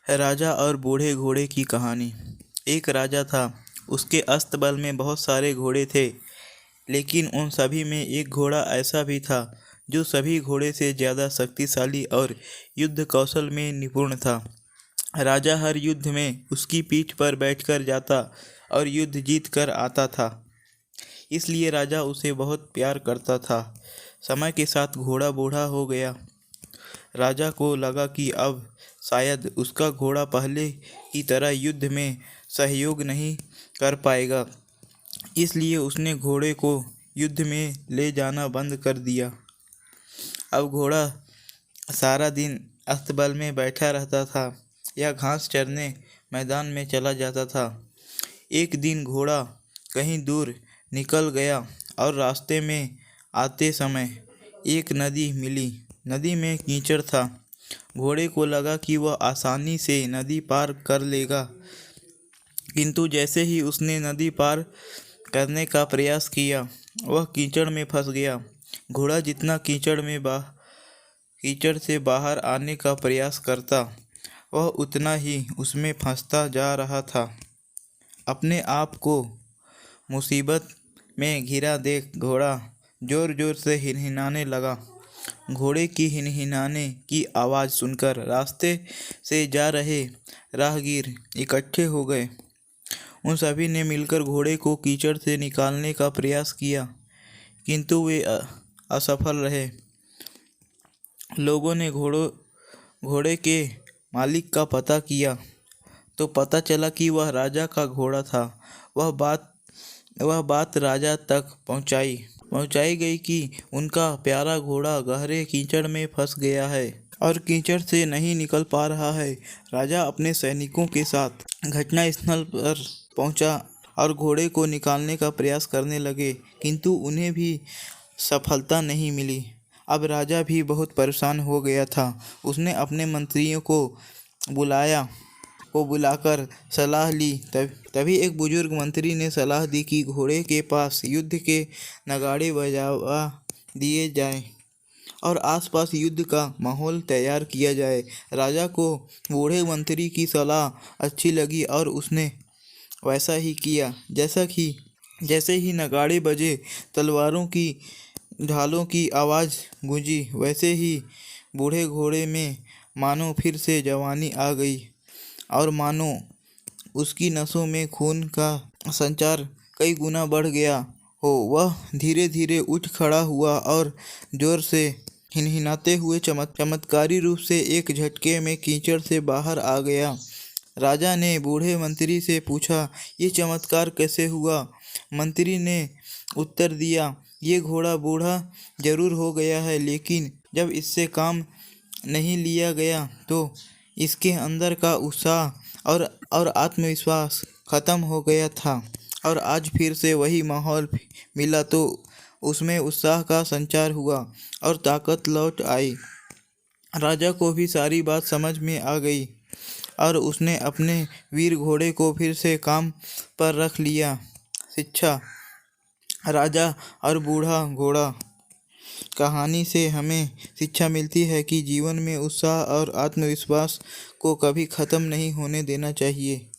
राजा और बूढ़े घोड़े की कहानी। एक राजा था। उसके अस्तबल में बहुत सारे घोड़े थे, लेकिन उन सभी में एक घोड़ा ऐसा भी था जो सभी घोड़े से ज़्यादा शक्तिशाली और युद्ध कौशल में निपुण था। राजा हर युद्ध में उसकी पीठ पर बैठकर जाता और युद्ध जीत कर आता था, इसलिए राजा उसे बहुत प्यार करता था। समय के साथ घोड़ा बूढ़ा हो गया। राजा को लगा कि अब शायद उसका घोड़ा पहले की तरह युद्ध में सहयोग नहीं कर पाएगा, इसलिए उसने घोड़े को युद्ध में ले जाना बंद कर दिया। अब घोड़ा सारा दिन अस्तबल में बैठा रहता था या घास चरने मैदान में चला जाता था। एक दिन घोड़ा कहीं दूर निकल गया और रास्ते में आते समय एक नदी मिली। नदी में कीचड़ था। घोड़े को लगा कि वह आसानी से नदी पार कर लेगा, किंतु जैसे ही उसने नदी पार करने का प्रयास किया, वह कीचड़ में फंस गया। घोड़ा जितना कीचड़ से बाहर आने का प्रयास करता, वह उतना ही उसमें फंसता जा रहा था। अपने आप को मुसीबत में घिरा देख घोड़ा जोर जोर से हिनहिनाने लगा। घोड़े की हिनहिनाने की आवाज़ सुनकर रास्ते से जा रहे राहगीर इकट्ठे हो गए। उन सभी ने मिलकर घोड़े को कीचड़ से निकालने का प्रयास किया, किंतु वे असफल रहे। लोगों ने घोड़े के मालिक का पता किया तो पता चला कि वह राजा का घोड़ा था। वह बात राजा तक पहुंचाई गई कि उनका प्यारा घोड़ा गहरे कीचड़ में फंस गया है और कीचड़ से नहीं निकल पा रहा है। राजा अपने सैनिकों के साथ घटनास्थल पर पहुंचा और घोड़े को निकालने का प्रयास करने लगे, किंतु उन्हें भी सफलता नहीं मिली। अब राजा भी बहुत परेशान हो गया था। उसने अपने मंत्रियों को बुलाकर सलाह ली। तभी एक बुजुर्ग मंत्री ने सलाह दी कि घोड़े के पास युद्ध के नगाड़े बजवा दिए जाएं और आसपास युद्ध का माहौल तैयार किया जाए। राजा को बूढ़े मंत्री की सलाह अच्छी लगी और उसने वैसा ही किया। जैसे ही नगाड़े बजे, तलवारों की ढालों की आवाज़ गूंजी, वैसे ही बूढ़े घोड़े में मानो फिर से जवानी आ गई और मानो उसकी नसों में खून का संचार कई गुना बढ़ गया हो। वह धीरे धीरे उठ खड़ा हुआ और जोर से हिनहिनाते हुए चमत्कारी रूप से एक झटके में कीचड़ से बाहर आ गया। राजा ने बूढ़े मंत्री से पूछा, ये चमत्कार कैसे हुआ? मंत्री ने उत्तर दिया, ये घोड़ा बूढ़ा जरूर हो गया है, लेकिन जब इससे काम नहीं लिया गया तो इसके अंदर का उत्साह और आत्मविश्वास खत्म हो गया था, और आज फिर से वही माहौल मिला तो उसमें उत्साह का संचार हुआ और ताकत लौट आई। राजा को भी सारी बात समझ में आ गई और उसने अपने वीर घोड़े को फिर से काम पर रख लिया। शिक्षा। राजा और बूढ़ा घोड़ा कहानी से हमें शिक्षा मिलती है कि जीवन में उत्साह और आत्मविश्वास को कभी ख़त्म नहीं होने देना चाहिए।